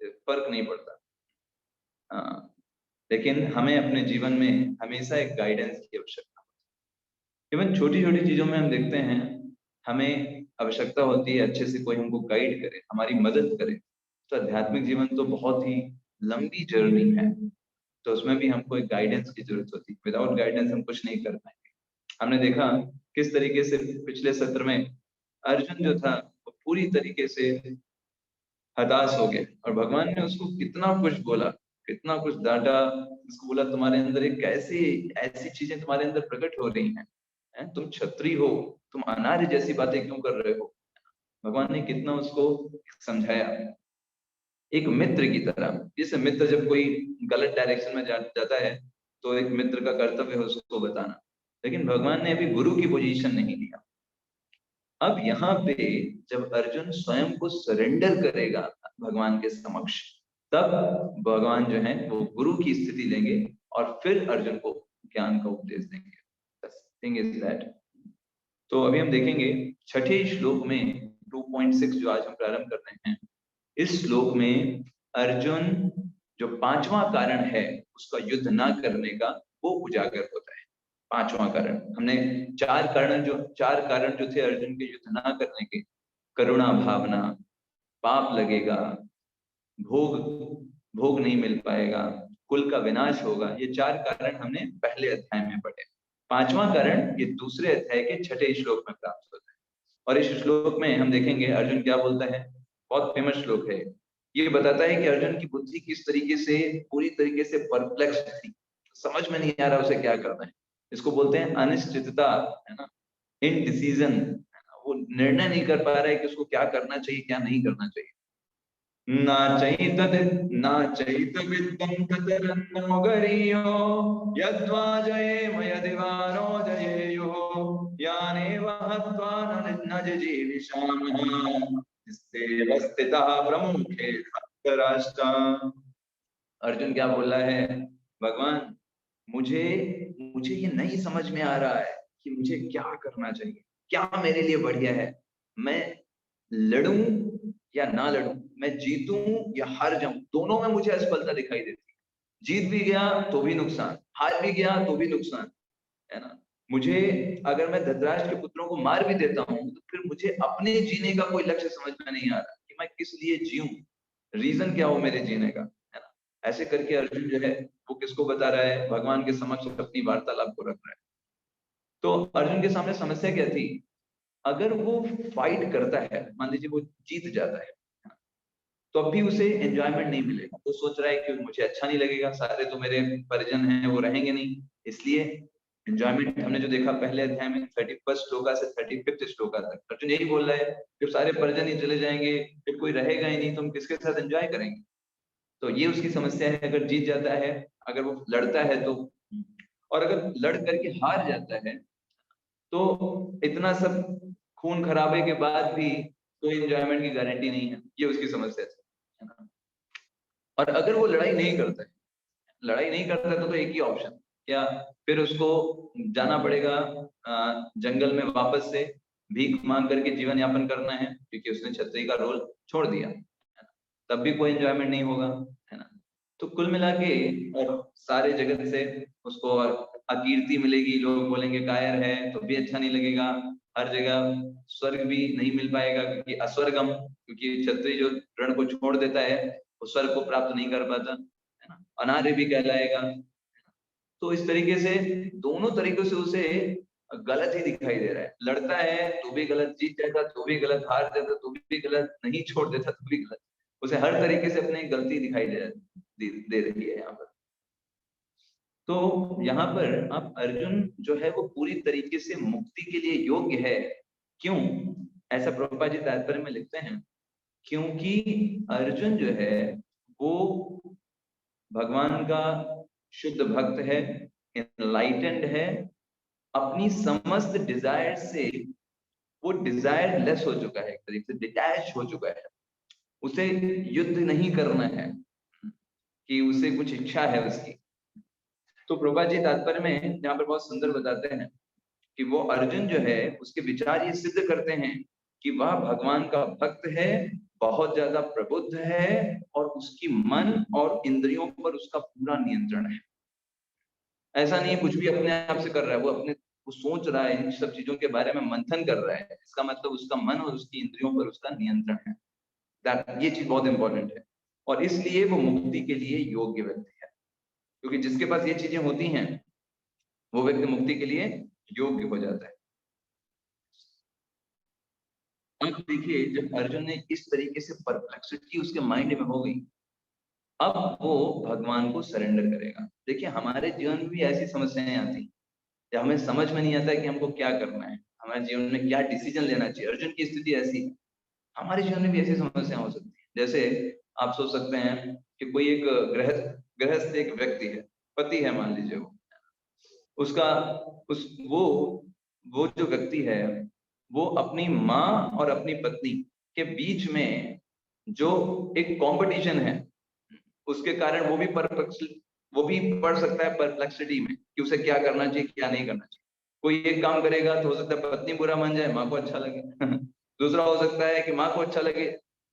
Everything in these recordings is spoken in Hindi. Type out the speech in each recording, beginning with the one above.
फर्क नहीं पड़ता। हाँ, लेकिन हमें अपने जीवन में हमेशा एक गाइडेंस की आवश्यकता होती है। इवन छोटी छोटी चीजों में हम देखते हैं, हमें आवश्यकता होती है अच्छे से कोई हमको गाइड करे, हमारी मदद करे। तो आध्यात्मिक जीवन तो बहुत ही लंबी जर्नी है, तो उसमें भी हमको एक गाइडेंस की जरूरत होती है। विदाउट गाइडेंस हम कुछ नहीं कर पाएंगे। हमने देखा किस तरीके से पिछले सत्र में अर्जुन जो था वो पूरी तरीके से हताश हो गए, और भगवान ने उसको कितना कुछ बोला, कितना कुछ डांटा। उसको बोला तुम्हारे अंदर एक कैसी ऐसी चीजें तुम्हारे अंदर प्रकट हो रही हैं, तुम क्षत्रिय हो, तुम अनार्य जैसी बातें क्यों कर रहे हो। भगवान ने कितना उसको समझाया, एक मित्र की तरह। जैसे मित्र जब कोई गलत डायरेक्शन में जाता है तो एक मित्र का कर्तव्य है उसको बताना, लेकिन भगवान ने अभी गुरु की पोजीशन नहीं लिया। अब यहाँ पे जब अर्जुन स्वयं को सरेंडर करेगा भगवान के समक्ष, तब भगवान जो है वो गुरु की स्थिति लेंगे और फिर अर्जुन को ज्ञान का उपदेश देंगे। Thing is that. तो अभी हम देखेंगे छठे श्लोक में 2.6 जो आज हम प्रारंभ कर रहे हैं। इस श्लोक में अर्जुन जो पांचवा कारण है उसका युद्ध ना करने का, वो उजागर होता है। पांचवा कारण, हमने चार कारण जो थे अर्जुन के युद्ध ना करने के, करुणा भावना, पाप लगेगा, भोग भोग नहीं मिल पाएगा, कुल का विनाश होगा, ये चार कारण हमने पहले अध्याय में पढ़े। पांचवा कारण ये दूसरे अध्याय के छठे श्लोक में प्राप्त होता है। और इस श्लोक में हम देखेंगे अर्जुन क्या बोलता है। बहुत फेमस श्लोक है। ये बताता है कि अर्जुन की बुद्धि किस तरीके से पूरी तरीके से परप्लेक्स थी, समझ में नहीं आ रहा उसे क्या करना है। इसको बोलते हैं अनिश्चितता, है ना, इनडिसीजन। वो निर्णय नहीं कर पा रहा है कि उसको क्या करना चाहिए क्या नहीं करना चाहिए। नाचैतविद्यं ततरन्नो गरीयो यद्वा जयेम यदिवानो जयेयुः यानेव हत्वा न जिजीविषामः स्तेव स्थितः प्रमुखे धर्तराष्ट्र। अर्जुन क्या बोल रहा है, भगवान मुझे मुझे ये नहीं समझ में आ रहा है कि मुझे क्या करना चाहिए, क्या मेरे लिए बढ़िया है। मैं लड़ूं या ना लड़ूं, मैं जीतूं या हार जाऊं, दोनों में मुझे असफलता दिखाई देती है। जीत भी गया तो भी नुकसान, हार भी गया तो भी नुकसान, है ना। मुझे अगर मैं धृतराष्ट्र के पुत्रों को मार भी देता हूं तो फिर मुझे अपने जीने का कोई लक्ष्य समझ में नहीं आ रहा कि मैं किस लिए जीऊं, रीजन क्या हो मेरे जीने का, है ना। ऐसे करके अर्जुन जो है वो किसको बता रहा है, भगवान के समक्ष अपनी वार्तालाप को रख रहा है। तो अर्जुन के सामने समस्या क्या थी, अगर वो फाइट करता है, मान लीजिए वो जीत जाता है, तो अब भी उसे एंजॉयमेंट नहीं मिलेगा। वो सोच रहा है कि मुझे अच्छा नहीं लगेगा, सारे तो मेरे परिजन हैं वो रहेंगे नहीं, इसलिए एंजॉयमेंट। हमने जो देखा पहले अध्याय में 31 श्लोका से 35 श्लोका तक अर्जुन यही बोल रहा है, जब सारे परिजन ही चले जाएंगे फिर कोई रहेगा ही नहीं तो हम किसके साथ एंजॉय करेंगे। तो ये उसकी समस्या है। अगर जीत जाता है, अगर वो लड़ता है तो, और अगर लड़ करके हार जाता है तो इतना सब खून खराबे के बाद भी कोई एंजॉयमेंट की गारंटी नहीं है। ये उसकी समस्या है ना। और अगर वो लड़ाई नहीं करता है, लड़ाई नहीं करता है तो एक ही ऑप्शन क्या, फिर उसको जाना पड़ेगा जंगल में वापस से भीख मांग करके जीवन यापन करना है, क्योंकि उसने क्षत्रिय का रोल छोड़ दिया, है ना। तब भी कोई एंजॉयमेंट नहीं होगा, है ना। तो कुल मिला के और सारे जगत से उसको अकीर्ति मिलेगी, लोग बोलेंगे कायर है, तो भी अच्छा नहीं लगेगा। हर जगह स्वर्ग भी नहीं मिल पाएगा, क्योंकि अस्वर्गम, क्योंकि क्षत्रिय जो रण को छोड़ देता है वो स्वर्ग को प्राप्त नहीं कर पाता, है ना, अनार्य भी कहलाएगा। तो इस तरीके से दोनों तरीकों से उसे गलत ही दिखाई दे रहा है। लड़ता है तो भी गलत, जीत जाता तो भी गलत, हार जाता तो भी गलत, नहीं छोड़ देता तो भी गलत। उसे हर तरीके से अपनी गलती दिखाई दे रही है यहाँ पर। तो यहाँ पर अब अर्जुन जो है वो पूरी तरीके से मुक्ति के लिए योग्य है। क्यों ऐसा प्रभुपाद जी तात्पर्य में लिखते हैं, क्योंकि अर्जुन जो है वो भगवान का शुद्ध भक्त है, एनलाइटेंड है, अपनी समस्त डिजायर से वो डिजायर लेस हो चुका है, एक तरीके से डिटैच हो चुका है। उसे युद्ध नहीं करना है कि उसे कुछ इच्छा है उसकी। तो प्रभुपाद जी तात्पर्य में यहाँ पर बहुत सुंदर बताते हैं कि वो अर्जुन जो है उसके विचार ये सिद्ध करते हैं कि वह भगवान का भक्त है बहुत ज्यादा प्रबुद्ध है और उसकी मन और इंद्रियों पर उसका पूरा नियंत्रण है। ऐसा नहीं है कुछ भी अपने आप से कर रहा है, वो सोच रहा है, इन सब चीजों के बारे में मंथन कर रहा है, इसका मतलब उसका मन और उसकी इंद्रियों पर उसका नियंत्रण है। ये चीज बहुत इंपॉर्टेंट है और इसलिए वो मुक्ति के लिए योग्य व्यक्ति है, क्योंकि जिसके पास ये चीजें होती हैं वो व्यक्ति मुक्ति के लिए योग्य हो जाता है। अब देखिए, जब अर्जुन ने इस तरीके से परप्लेक्सिटी उसके माइंड में हो गई, अब वो भगवान को सरेंडर करेगा। देखिए, हमारे जीवन में भी ऐसी समस्याएं आती हैं जब हमें समझ में नहीं आता है कि हमको क्या करना है, हमारे जीवन में क्या डिसीजन लेना चाहिए। अर्जुन की स्थिति ऐसी है, हमारे जीवन में भी ऐसी समस्या हो सकती है। जैसे आप सोच सकते हैं कि कोई एक गृहस्थ गृहस्थ एक व्यक्ति है, पति है मान लीजिए, उसका उस वो जो व्यक्ति है, वो अपनी माँ और अपनी पत्नी के बीच में जो एक कंपटीशन है, उसके कारण वो भी पढ़ सकता है परप्लेक्सिटी में कि उसे क्या करना चाहिए क्या नहीं करना चाहिए। कोई एक काम करेगा तो हो सकता है पत्नी बुरा मान जाए, माँ को अच्छा लगे दूसरा हो सकता है कि माँ को अच्छा लगे,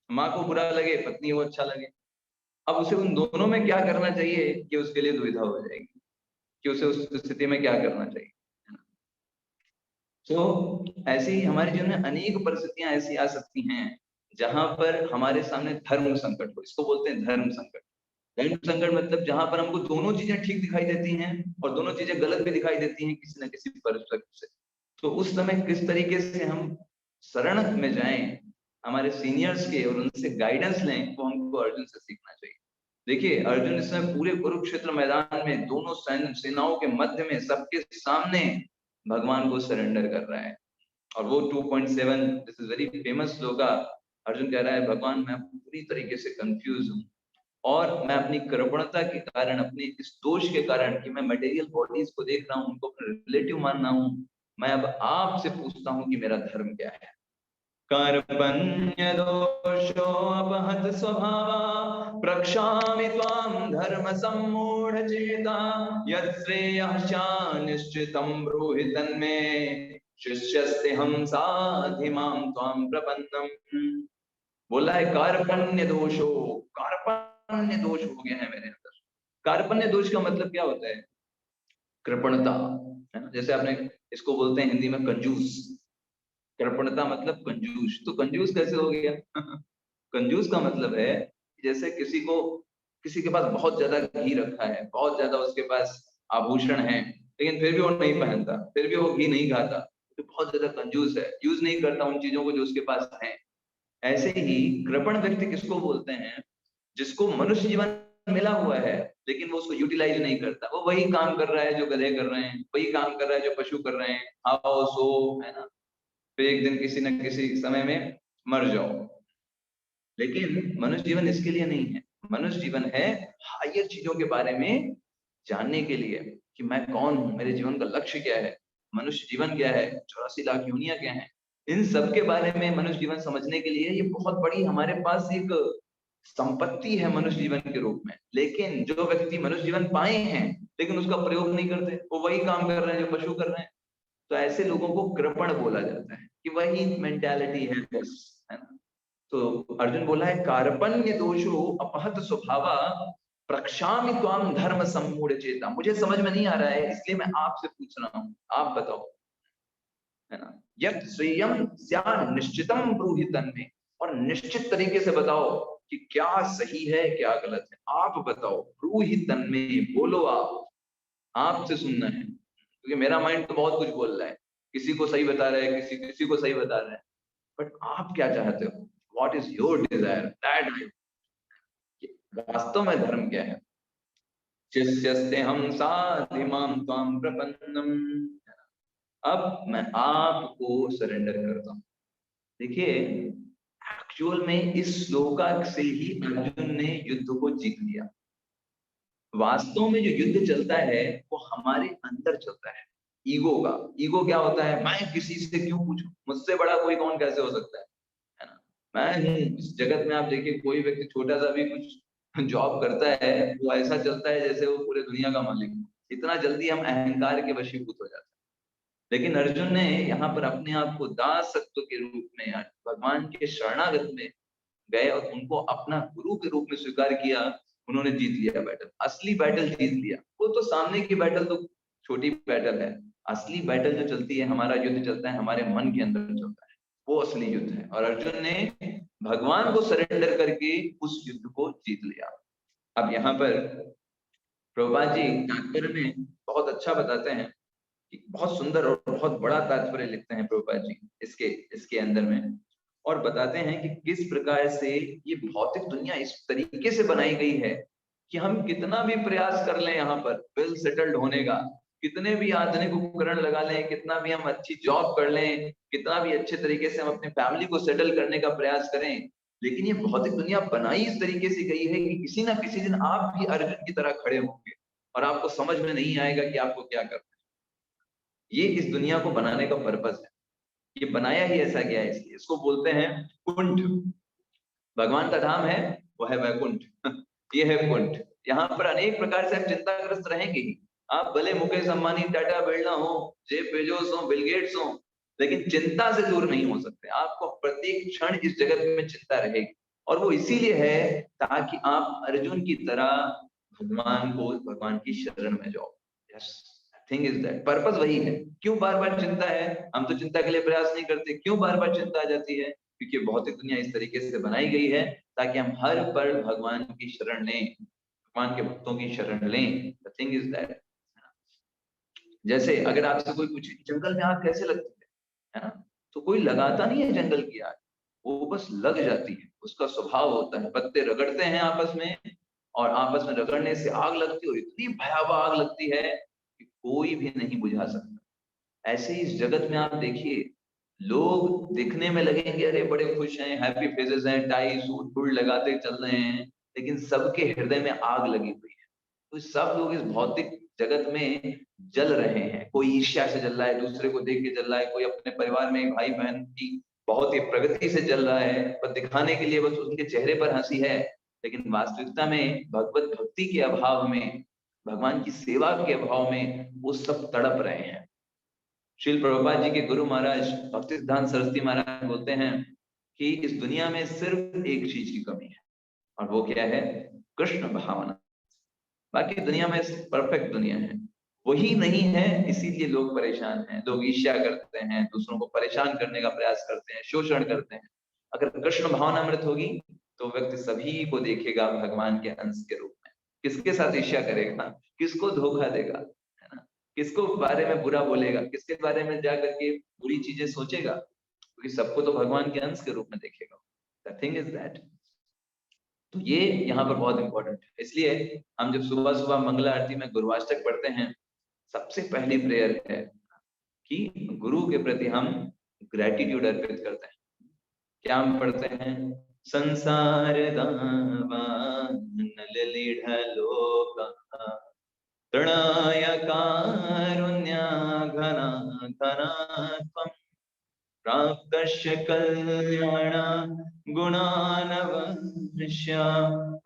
माँ को बुरा लगे, पत्नी को अच्छा लगे। अब उसे उन दोनों में क्या करना चाहिए कि उसके लिए दुविधा हो जाएगी कि उसे उस स्थिति में क्या करना चाहिए। तो ऐसे ही हमारे जीवन में अनेक परिस्थितियां ऐसी आ सकती हैं जहां पर हमारे सामने धर्म संकट हो, इसको बोलते हैं धर्म संकट। धर्म संकट मतलब जहां पर हमको दोनों चीजें ठीक दिखाई देती हैं और दोनों चीजें गलत भी दिखाई देती हैं किसी न किसी पर्सपेक्टिव से। तो उस समय किस तरीके से हम शरण में जाएं हमारे सीनियर्स के और उनसे गाइडेंस लें, वो हमको अर्जुन से सीखना चाहिए। देखिए, अर्जुन इस समय पूरे कुरुक्षेत्र मैदान में दोनों सेनाओं के मध्य में सबके सामने भगवान को सरेंडर कर रहा है। और वो 2.7, this is very famous shloka. Arjun कह रहा है, भगवान मैं पूरी तरीके से कंफ्यूज हूँ और मैं अपनी कृपणता के कारण, अपने इस दोष के कारण कि मैं मटेरियल बॉडीज को देख रहा हूँ, उनको अपना रिलेटिव मान रहा हूँ, मैं अब आपसे पूछता हूँ कि मेरा धर्म क्या है। कार्पण्य दोषो अपहत स्वभावा प्रक्षामि त्वां धर्म सम्मूढ़ चेता यत् श्रेयः निश्चितं ब्रूहि तन्मे शिष्यस्ते हम साधि मां त्वां प्रपन्नम्। बोला है कार्पण्य दोषो, कार्पण्य दोष हो गया है मेरे अंदर। कार्पण्य दोष का मतलब क्या होता है? कृपणता, है ना। जैसे आपने इसको बोलते हैं हिंदी में कंजूस। कृपणता मतलब कंजूस, तो कंजूस कैसे हो गया? कंजूस का मतलब है जैसे किसी के पास बहुत ज्यादा घी रखा है, बहुत ज्यादा उसके पास आभूषण है, लेकिन फिर भी वो नहीं पहनता, फिर भी वो घी नहीं खाता, तो बहुत ज्यादा कंजूस है, यूज नहीं करता उन चीजों को जो उसके पास है। ऐसे ही कृपण व्यक्ति किसको बोलते हैं? जिसको मनुष्य जीवन मिला हुआ है लेकिन वो उसको यूटिलाइज नहीं करता। वो वही काम कर रहा है जो गधे कर रहे हैं, वही काम कर रहा है जो पशु कर रहे हैं, खाओ सो, है ना, फिर एक दिन किसी न किसी समय में मर जाओ। लेकिन मनुष्य जीवन इसके लिए नहीं है। मनुष्य जीवन है हायर चीजों के बारे में जानने के लिए कि मैं कौन हूँ, मेरे जीवन का लक्ष्य क्या है, मनुष्य जीवन क्या है, 84 लाख योनियां क्या है, इन सब के बारे में मनुष्य जीवन समझने के लिए ये बहुत बड़ी हमारे पास एक संपत्ति है मनुष्य जीवन के रूप में। लेकिन जो व्यक्ति मनुष्य जीवन पाए हैं लेकिन उसका प्रयोग नहीं करते, वो वही काम कर रहे हैं जो पशु कर रहे हैं, तो ऐसे लोगों को कृपण बोला जाता है कि वही मेंटालिटी है बस, है ना। तो अर्जुन बोला है, कार्पण्य दोषो अपहत स्वभावा प्रक्षामि त्वाम धर्म सम्मूढ़ चेता। मुझे समझ में नहीं आ रहा है इसलिए मैं आपसे पूछ रहा हूँ, आप बताओ, है ना। यत् श्रेयम स्यात् निश्चितम ब्रूहि तन्मे, और निश्चित तरीके से बताओ कि क्या सही है क्या गलत है, आप बताओ। ब्रूहि तन्मे, बोलो आप, आपसे सुनना है, क्योंकि मेरा माइंड तो बहुत कुछ बोल रहा है, किसी को सही बता रहा है, किसी को सही बता रहा है, बट आप क्या चाहते हो? What is your desire, that वास्तव में धर्म क्या है? शिष्यस्ते हम साधि मां त्वां प्रपन्नम। अब मैं आपको सरेंडर करता हूँ। देखिए, एक्चुअल में इस श्लोका से ही अर्जुन ने युद्ध को जीत लिया। वास्तव में जो युद्ध चलता है वो हमारे अंदर चलता है, ईगो का। ईगो क्या होता है? मैं किसी से क्यों पूछूं, मुझसे बड़ा कोई कौन कैसे हो सकता है ना। मैं हूँ इस जगत में। आप देखिए, कोई व्यक्ति छोटा सा भी कुछ जॉब करता है, वो ऐसा चलता है जैसे वो पूरे दुनिया का मालिक हो। इतना जल्दी हम अहंकार के वशीभूत हो जाते हैं। लेकिन अर्जुन ने यहाँ पर अपने आप को दासत्व के रूप में भगवान के शरणागत में गए और उनको अपना गुरु के रूप में स्वीकार किया, उन्होंने जीत लिया बैटल, असली बैटल जीत लिया। वो तो सामने की बैटल तो छोटी बैटल है, असली बैटल जो चलती है, हमारा युद्ध चलता है हमारे मन के अंदर चलता है, वो असली युद्ध है। और अर्जुन ने भगवान को सरेंडर करके उस युद्ध को जीत लिया। अब यहाँ पर प्रभुपाद जी तात्पर्य में बहुत अच्छा बताते हैं, कि बहुत सुंदर और बहुत बड़ा तात्पर्य लिखते हैं प्रभुपाद जी इसके इसके अंदर में, और बताते हैं कि किस प्रकार से ये भौतिक दुनिया इस तरीके से बनाई गई है कि हम कितना भी प्रयास कर लें यहाँ पर वेल सेटल्ड होने का, कितने भी आधुनिक उपकरण लगा लें, कितना भी हम अच्छी जॉब कर लें, कितना भी अच्छे तरीके से हम अपने फैमिली को सेटल करने का प्रयास करें, लेकिन ये भौतिक दुनिया बनाई इस तरीके से गई है कि किसी ना किसी दिन आप भी अर्जुन की तरह खड़े होंगे और आपको समझ में नहीं आएगा कि आपको क्या करना है। ये इस दुनिया को बनाने का पर्पस है, ये बनाया ही ऐसा गया है, इसलिए इसको बोलते हैं कुंठ। भगवान का धाम है वो है वैकुंठ ये है कुंठ। यहाँ पर अनेक प्रकार से आप चिंताग्रस्त रहेंगे ही, आप भले मुकेश अंबानी, टाटा, बिरला हो, जेफ बेजोस हो, बिल गेट्स हो, लेकिन चिंता से दूर नहीं हो सकते। आपको प्रत्येक क्षण इस जगत में चिंता रहेगी, और वो इसीलिए है ताकि आप अर्जुन की तरह भगवान की शरण में जाओ। Yes, thing is that, purpose वही है। क्यों बार बार चिंता है? हम तो चिंता के लिए प्रयास नहीं करते, क्यों बार बार चिंता आ जाती है? क्योंकि भौतिक दुनिया इस तरीके से बनाई गई है ताकि हम हर पल भगवान की शरण लें, भगवान के भक्तों की शरण लें। द थिंग इज दैट, जैसे अगर आपसे कोई पूछे जंगल में आग कैसे लगती है ना, तो कोई लगाता नहीं है जंगल की आग, वो बस लग जाती है, उसका स्वभाव होता है। पत्ते रगड़ते हैं आपस में, और आपस में रगड़ने से आग लगती है, और इतनी भयावह आग लगती है कि कोई भी नहीं बुझा सकता। ऐसे ही इस जगत में आप देखिए, लोग दिखने में लगेंगे अरे बड़े खुश हैं, हैप्पी फेसेस हैं, टाई सूट बूट लगाते चल रहे हैं, लेकिन सबके हृदय में आग लगी हुई है। तो सब लोग इस भौतिक जगत में जल रहे हैं। कोई ईर्ष्या से जल रहा है, दूसरे को देख के जल रहा है, कोई अपने परिवार में भाई बहन की बहुत ही प्रगति से जल रहा है, पर दिखाने के लिए बस उनके चेहरे पर हंसी है, लेकिन वास्तविकता में भगवत भक्ति के अभाव में, भगवान की सेवा के अभाव में वो सब तड़प रहे हैं। श्रील प्रभुपाद जी के गुरु महाराज भक्ति सिद्धांत सरस्वती महाराज बोलते हैं कि इस दुनिया में सिर्फ एक चीज की कमी है, और वो क्या है? कृष्ण भावना। बाकी दुनिया में परफेक्ट दुनिया है, वही नहीं है, इसीलिए लोग परेशान हैं। लोग ईर्ष्या करते हैं, दूसरों को परेशान करने का प्रयास करते हैं, शोषण करते हैं। अगर कृष्ण भावना अमृत होगी तो व्यक्ति सभी को देखेगा भगवान के अंश के रूप में। किसके साथ ईर्ष्या करेगा? किसको धोखा देगा, है ना? किसको बारे में बुरा बोलेगा, किसके बारे में जा करके बुरी चीजें सोचेगा? क्योंकि सबको तो भगवान के अंश के रूप में देखेगा। The thing is that. तो ये यहाँ पर बहुत इंपॉर्टेंट है। इसलिए हम जब सुबह सुबह मंगला आरती में गुरुवाष्टक पढ़ते हैं, सबसे पहली प्रेयर है कि गुरु के प्रति हम ग्रेटिट्यूड अर्पित करते हैं। क्या हम पढ़ते हैं? संसार तृणाय कारुण्या घना घना त्वं प्राप्तस्य कल्याण गुणानवश्य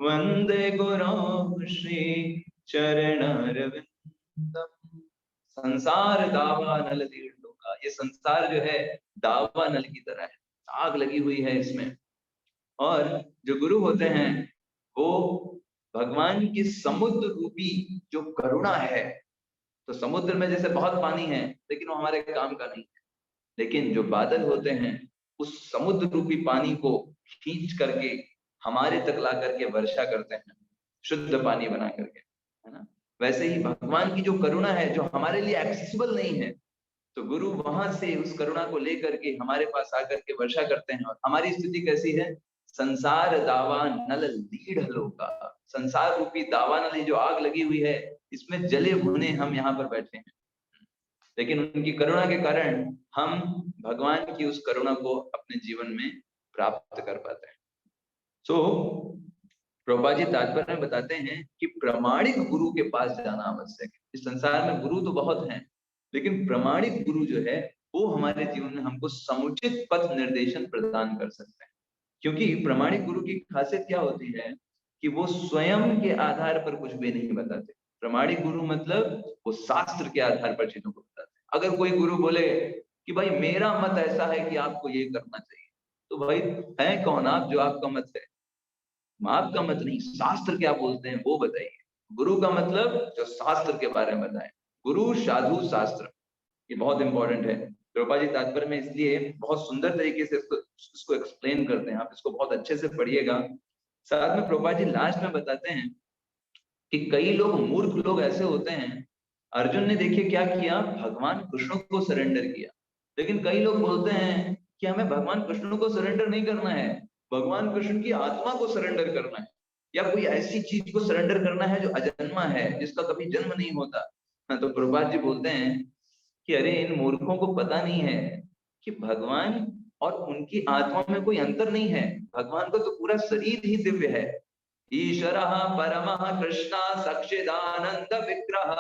वंदे गुरो श्री चरणारविंदम। संसार दावा नल का, ये संसार जो है दावा नल की तरह है, आग लगी हुई है इसमें। और जो गुरु होते हैं वो भगवान की समुद्र रूपी जो करुणा है, तो समुद्र में जैसे बहुत पानी है लेकिन वो हमारे काम का नहीं है, लेकिन जो बादल होते हैं उस समुद्र रूपी पानी को खींच करके हमारे तक ला करके वर्षा करते हैं, शुद्ध पानी बना करके, है ना? वैसे ही भगवान की जो करुणा है, जो हमारे लिए एक्सेसिबल नहीं है, तो गुरु वहां से उस करुणा को लेकर के हमारे पास आकर के वर्षा करते हैं। और हमारी स्थिति कैसी है? संसार दावा नल लीढ़ लोका, संसार रूपी दावा नली जो आग लगी हुई है, इसमें जले भुने हम यहाँ पर बैठे हैं, लेकिन उनकी करुणा के कारण हम भगवान की उस करुणा को अपने जीवन में प्राप्त कर पाते हैं। सो प्रभुपाद जी तात्पर्य में बताते हैं कि प्रामाणिक गुरु के पास जाना आवश्यक है। इस संसार में गुरु तो बहुत हैं, लेकिन प्रामाणिक गुरु जो है वो हमारे जीवन में हमको समुचित पथ निर्देशन प्रदान कर सकते हैं। क्योंकि प्रामाणिक गुरु की खासियत क्या होती है कि वो स्वयं के आधार पर कुछ भी नहीं बताते। प्रामाणिक गुरु मतलब वो शास्त्र के आधार पर चीजों को बताते हैं। अगर कोई गुरु बोले कि भाई मेरा मत ऐसा है कि आपको ये करना चाहिए, तो भाई है कौन आप जो आपका मत है? आपका मत नहीं, शास्त्र क्या बोलते हैं वो बताइए। गुरु का मतलब जो शास्त्र के बारे में बताए, गुरु साधु शास्त्र, ये बहुत इंपॉर्टेंट है। प्रभुपाद जी तात्पर्य में इसलिए बहुत सुंदर तरीके से इसको एक्सप्लेन करते हैं, आप इसको बहुत अच्छे से पढ़िएगा। साथ में प्रभुपाद जी लास्ट में बताते हैं कि कई लोग, मूर्ख लोग ऐसे होते हैं, अर्जुन ने देखिए क्या किया, भगवान कृष्ण को सरेंडर किया। लेकिन कई लोग बोलते हैं कि हमें भगवान कृष्ण को सरेंडर नहीं करना है, भगवान कृष्ण की आत्मा को सरेंडर करना है, या कोई ऐसी चीज को सरेंडर करना है जो अजन्मा है, जिसका कभी जन्म नहीं होता। हाँ, तो प्रभुपाद जी बोलते हैं कि अरे इन मूर्खों को पता नहीं है कि भगवान और उनकी आत्मा में कोई अंतर नहीं है। भगवान का तो पूरा शरीर ही दिव्य है। ईश्वरः परमः कृष्ण सच्चिदानंद विग्रह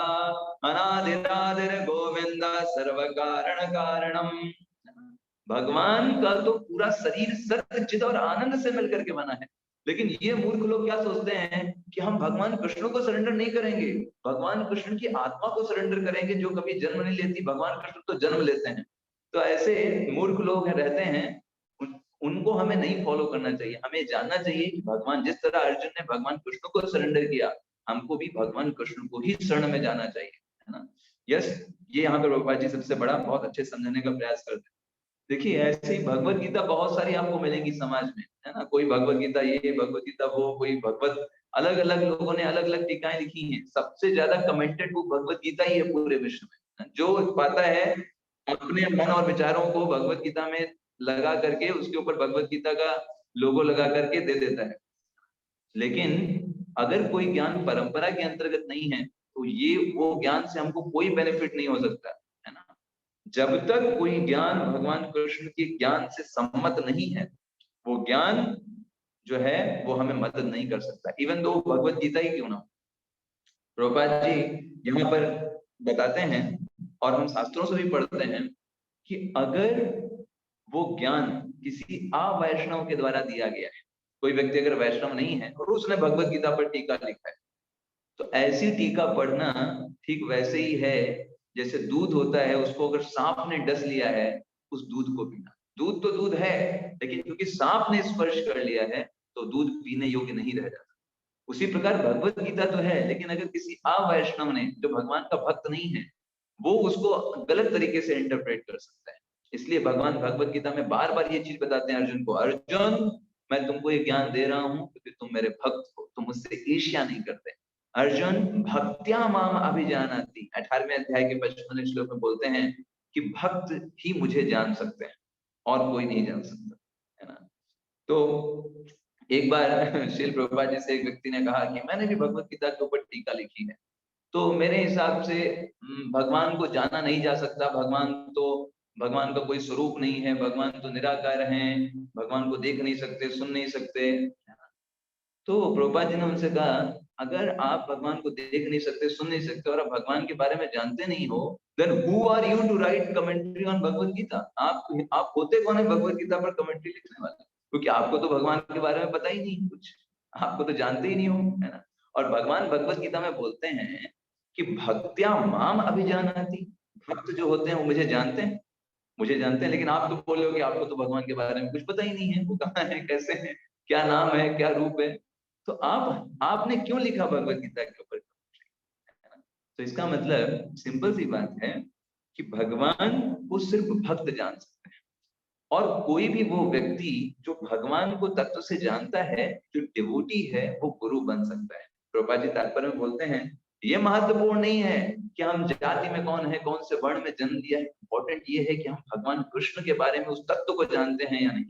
अनादिरादिर गोविंद सर्व कारण कारणम। भगवान का तो पूरा शरीर सत्य चित और आनंद से मिलकर के बना है। लेकिन ये मूर्ख लोग क्या सोचते हैं कि हम भगवान कृष्ण को सरेंडर नहीं करेंगे, भगवान कृष्ण की आत्मा को सरेंडर करेंगे जो कभी जन्म नहीं लेती, भगवान कृष्ण तो जन्म लेते हैं। तो ऐसे मूर्ख लोग रहते हैं, उनको हमें नहीं फॉलो करना चाहिए। हमें जानना चाहिए कि भगवान, जिस तरह अर्जुन ने भगवान कृष्ण को सरेंडर किया, हमको भी भगवान कृष्ण को ही शरण में जाना चाहिए, है ना। यस, ये यहाँ पे प्रभुपाद जी सबसे बड़ा बहुत अच्छे समझने का प्रयास करते हैं। देखिए ऐसे ही भगवत गीता बहुत सारी आपको मिलेंगी समाज में, है ना। कोई भगवत गीता ये, भगवत गीता वो, कोई भगवत, अलग अलग लोगों ने अलग अलग टीकाएं लिखी हैं। सबसे ज्यादा कमेंटेड बुक भगवत गीता ही है पूरे विश्व में। जो पाता है अपने मन और विचारों को भगवत गीता में लगा करके, उसके ऊपर भगवत गीता का लोगो लगा करके दे देता है। लेकिन अगर कोई ज्ञान परंपरा के अंतर्गत नहीं है, तो ये वो ज्ञान से हमको कोई बेनिफिट नहीं हो सकता, है ना। जब तक कोई ज्ञान भगवान कृष्ण के ज्ञान से सम्मत नहीं है, वो ज्ञान जो है वो हमें मदद नहीं कर सकता, इवन दो भगवत गीता ही क्यों ना हो। प्रभुपाद जी यहाँ पर बताते हैं, और हम शास्त्रों से भी पढ़ते हैं, कि अगर वो ज्ञान किसी अवैष्णव के द्वारा दिया गया है, कोई व्यक्ति अगर वैष्णव नहीं है और उसने भगवत गीता पर टीका लिखा है, तो ऐसी टीका पढ़ना ठीक वैसे ही है जैसे दूध होता है, उसको अगर सांप ने डस लिया है, उस दूध को पीना। दूध तो दूध है, लेकिन क्योंकि सांप ने स्पर्श कर लिया है, तो दूध पीने योग्य नहीं रह जाता। उसी प्रकार भगवत गीता तो है, लेकिन अगर किसी अवैष्णव ने, जो भगवान का भक्त नहीं है, वो उसको गलत तरीके से इंटरप्रेट कर सकता है। इसलिए भगवान भगवत गीता में बार बार ये चीज बताते हैं अर्जुन को, अर्जुन मैं तुमको ये ज्ञान दे रहा हूँ क्योंकि तुम मेरे भक्त हो, तुम मुझसे ईर्ष्या नहीं करते। अर्जुन भक्त्या माम अभिजानाति, 18वें अध्याय के 55वें श्लोक में बोलते हैं कि भक्त ही मुझे जान सकते हैं और कोई नहीं जान सकता, है ना। तो एक बार श्रील प्रभुपाद जी से एक व्यक्ति ने कहा कि मैंने भी भगवत गीता के ऊपर टीका लिखी है, तो मेरे हिसाब से भगवान को जाना नहीं जा सकता, भगवान का कोई स्वरूप नहीं है, भगवान तो निराकार हैं, भगवान को देख नहीं सकते, सुन नहीं सकते। तो प्रभुपाद जी ने उनसे कहा, अगर आप भगवान को देख नहीं सकते, सुन नहीं सकते, और आप भगवान के बारे में जानते नहीं हो, then who are you to write commentary on Bhagavad Gita. आप होते कौन है भगवत गीता पर कमेंट्री लिखने वाले? क्योंकि आपको तो भगवान के बारे में पता ही नहीं कुछ, आपको तो जानते ही नहीं हो, है ना। और भगवान भगवत गीता में बोलते हैं कि भक्त्या माम अभिजानाति, भक्त जो होते हैं वो मुझे जानते हैं, मुझे जानते हैं। लेकिन आप तो बोल रहे हो कि आपको तो भगवान के बारे में कुछ पता ही नहीं है, वो कहाँ है, कैसे है, क्या नाम है, क्या रूप है। तो आपने क्यों लिखा भगवत गीता के ऊपर, है ना। तो इसका मतलब सिंपल सी बात है कि भगवान को सिर्फ भक्त जान सकते हैं, और कोई भी वो व्यक्ति जो भगवान को तत्व से जानता है, जो डिवोटी है, वो गुरु बन सकता है। प्रभुपाद जी तात्पर्य में बोलते हैं, ये महत्वपूर्ण नहीं है कि हम जाति में कौन है, कौन से वर्ण में जन्म लिया है, इंपॉर्टेंट ये है कि हम भगवान कृष्ण के बारे में, उस तत्व को जानते हैं या नहीं।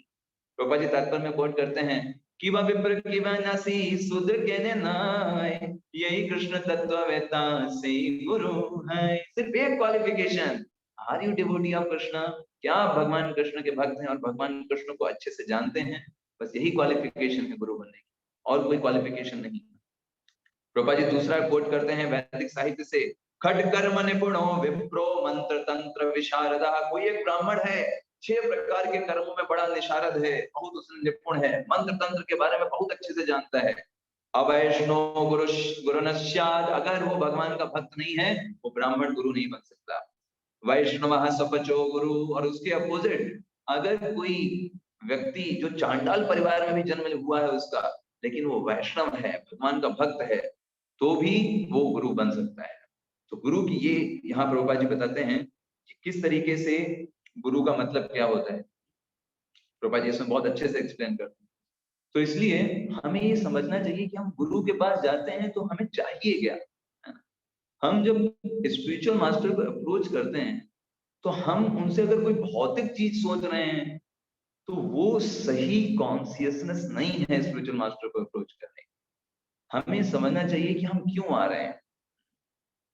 प्रभुपाद जी तात्पर्य में कोट करते हैं कि वह विप्र की नसी शूद्र के नाय, यही कृष्ण तत्व वेता से गुरु है। सिर्फ एक qualification, are you devotee of Krishna, क्या आप भगवान कृष्ण के भक्त हैं और भगवान कृष्ण को अच्छे से जानते हैं, बस यही क्वालिफिकेशन है गुरु बनने की, और कोई क्वालिफिकेशन नहीं। प्रभुपाद जी दूसरा कोट करते हैं वैदिक साहित्य से, खट कर्म निपुणो विप्रो मंत्र तंत्र विशारदा। कोई एक ब्राह्मण है, 6 प्रकार के कर्मों में बड़ा निशारद है, बहुत उसने निपुण है, मंत्र तंत्र के बारे में बहुत अच्छे से जानता है। अवैष्णो गुरुनश्याद, अगर वो भगवान का भक्त नहीं है, वो ब्राह्मण गुरु नहीं बन सकता। वैष्णव सपचो गुरु, और उसके अपोजिट, अगर कोई व्यक्ति जो चांडाल परिवार में भी जन्म हुआ है उसका, लेकिन वो वैष्णव है, भगवान का भक्त है, तो भी वो गुरु बन सकता है। तो गुरु की ये यहाँ प्रभुपाद जी बताते हैं कि किस तरीके से गुरु का मतलब क्या होता है। प्रभुपाद जी इसमें बहुत अच्छे से एक्सप्लेन करते हैं। तो इसलिए हमें ये समझना चाहिए कि हम गुरु के पास जाते हैं तो हमें चाहिए क्या, है ना? हम जब स्पिरिचुअल मास्टर को अप्रोच करते हैं तो हम उनसे अगर कोई भौतिक चीज सोच रहे हैं तो वो सही कॉन्शियसनेस नहीं है स्पिरिचुअल मास्टर को अप्रोच करने। हमें समझना चाहिए कि हम क्यों आ रहे हैं,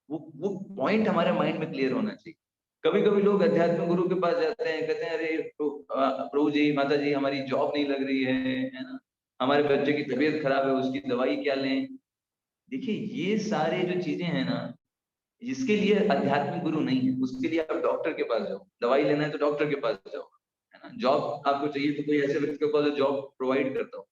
वो पॉइंट हमारे माइंड में क्लियर होना चाहिए। कभी कभी लोग अध्यात्म गुरु के पास जाते हैं, कहते हैं अरे प्रभु जी माता जी हमारी जॉब नहीं लग रही है ना, हमारे बच्चे की तबीयत खराब है उसकी दवाई क्या लें। देखिए ये सारे जो चीजें हैं ना, इसके लिए आध्यात्मिक गुरु नहीं है। उसके लिए आप डॉक्टर के पास जाओ, दवाई लेना है तो डॉक्टर के पास जाओ, है ना। जॉब आपको चाहिए तो कोई ऐसे व्यक्ति के पास जॉब प्रोवाइड करता हो।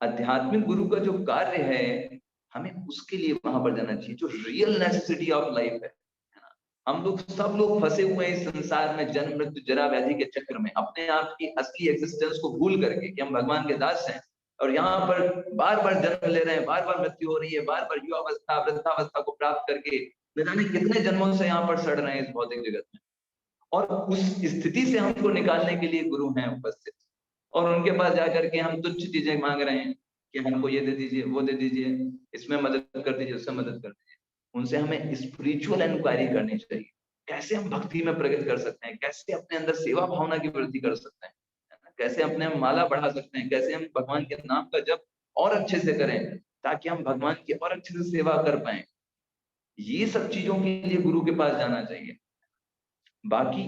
आध्यात्मिक गुरु का जो कार्य है, हमें उसके लिए वहां पर जाना चाहिए जो रियल नेसेसिटी ऑफ लाइफ है ना। हम लोग सब लोग फंसे हुए हैं इस संसार में, जन्म मृत्यु जरा व्याधि के चक्र में, अपने आप की असली एग्जिस्टेंस को भूल करके कि हम भगवान के दास हैं, और यहाँ पर बार बार जन्म ले रहे हैं, बार बार मृत्यु हो रही है, बार बार युवावस्था वृद्धावस्था को प्राप्त करके न जाने कितने जन्मों से यहाँ पर सड़ रहे हैं इस भौतिक जगत में। और उस स्थिति से हमको निकालने के लिए गुरु हैं उपस्थित, और उनके पास जाकर के हम तुच्छ चीजें मांग रहे हैं कि हमको ये दे दीजिए, वो दे दीजिए, इसमें मदद कर दीजिए, उसमें मदद कर दीजिए। उनसे हमें स्पिरिचुअल इंक्वायरी करनी चाहिए, कैसे हम भक्ति में प्रगति कर सकते हैं, कैसे अपने अंदर सेवा भावना की वृद्धि कर सकते हैं, है ना? कैसे अपने हम माला बढ़ा सकते हैं, कैसे हम भगवान के नाम का जप और अच्छे से करें ताकि हम भगवान की और अच्छे से सेवा कर पाए। ये सब चीजों के लिए गुरु के पास जाना चाहिए। बाकी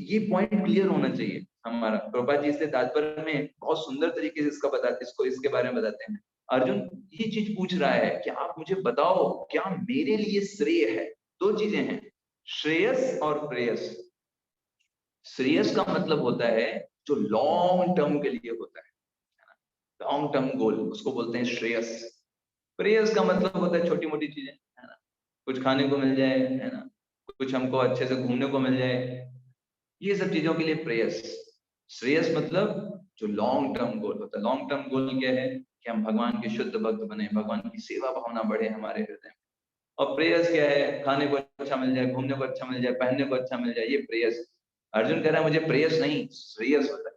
ये पॉइंट क्लियर होना चाहिए हमारा। प्रभुपाद जी इससे तात्पर्य में बहुत सुंदर तरीके से इसका बताते, इसको इसके बारे में बताते हैं। अर्जुन ये चीज पूछ रहा है कि आप मुझे बताओ क्या मेरे लिए श्रेय है। दो चीजें हैं, श्रेयस और प्रेयस। श्रेयस का मतलब होता है जो लॉन्ग टर्म के लिए होता है, लॉन्ग टर्म गोल, उसको बोलते हैं श्रेयस। प्रेयस का मतलब होता है छोटी मोटी चीजें, है ना, कुछ खाने को मिल जाए, है ना, कुछ हमको अच्छे से घूमने को मिल जाए, ये सब चीजों के लिए प्रेयस। श्रेयस मतलब जो लॉन्ग टर्म गोल होता है। लॉन्ग टर्म गोल क्या है कि हम भगवान के शुद्ध भक्त बने, भगवान की सेवा भावना बढ़े हमारे हृदय में। और प्रेयस क्या है, खाने को अच्छा मिल जाए, घूमने को अच्छा मिल जाए, पहनने को अच्छा मिल जाए, ये प्रेयस। अर्जुन कह रहा है मुझे प्रेयस नहीं श्रेयस होता है,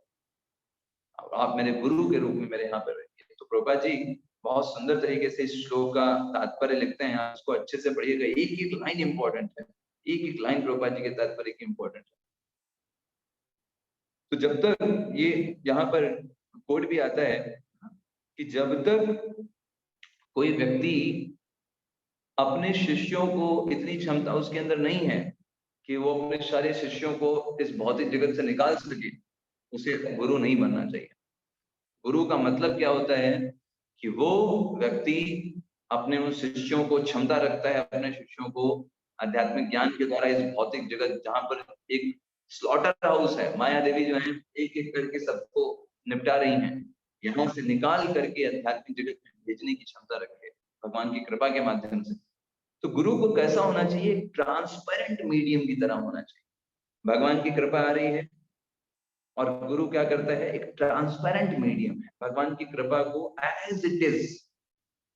और आप मेरे गुरु के रूप में मेरे यहाँ पर रहिए। तो प्रभुपाद जी बहुत सुंदर तरीके से इस श्लोक का तात्पर्य लिखते हैं, आप इसको अच्छे से पढ़िएगा, एक एक लाइन इंपॉर्टेंट है, एक एक लाइन प्रभुपाद जी के तात्पर्य की इंपॉर्टेंट है। तो जब तक ये यहाँ पर कोड भी आता है कि जब तक कोई व्यक्ति अपने शिष्यों को, इतनी क्षमता उसके अंदर नहीं है कि वो अपने सारे शिष्यों को इस भौतिक जगत से निकाल सके, उसे गुरु नहीं बनना चाहिए। गुरु का मतलब क्या होता है कि वो व्यक्ति अपने उन शिष्यों को क्षमता रखता है, अपने शिष्यों को आध्यात्मिक ज्ञान के द्वारा इस भौतिक जगत जहां पर एक स्लॉटर हाउस है, माया देवी जो है एक एक करके सबको निपटा रही हैं, यहाँ से निकाल करके आध्यात्मिक जगत में भेजने की क्षमता रखे भगवान की कृपा के माध्यम से। तो गुरु को कैसा होना चाहिए, ट्रांसपेरेंट मीडियम की तरह होना चाहिए। भगवान की कृपा आ रही है और गुरु क्या करता है, एक ट्रांसपेरेंट मीडियम है, भगवान की कृपा को एज इट इज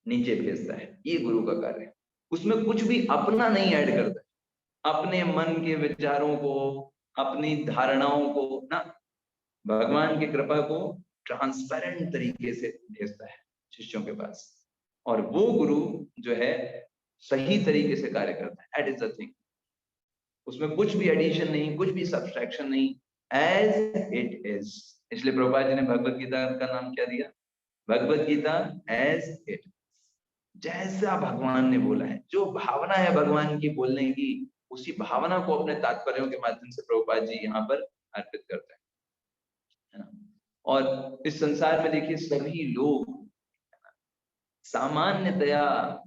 नीचे भेजता है, ये गुरु का कार्य है। उसमें कुछ भी अपना नहीं ऐड करता है, अपने मन के विचारों को, अपनी धारणाओं को ना, भगवान की कृपा को ट्रांसपेरेंट तरीके से भेजता है शिष्यों के पास। और वो गुरु जो है सही तरीके से कार्य करता है, दैट इज द थिंग। उसमें कुछ भी एडिशन नहीं, कुछ भी सब्सट्रैक्शन नहीं, एज इट इज। इसलिए प्रभुपाद जी ने भगवत गीता का नाम क्या दिया, भगवत गीता एज इट, जैसा भगवान ने बोला है, जो भावना है भगवान की बोलने की, उसी भावना को अपने तात्पर्यों के माध्यम से प्रभुपाद जी यहाँ पर अर्पित करते हैं, है ना। और इस संसार में देखिए सभी लोग सामान्यतया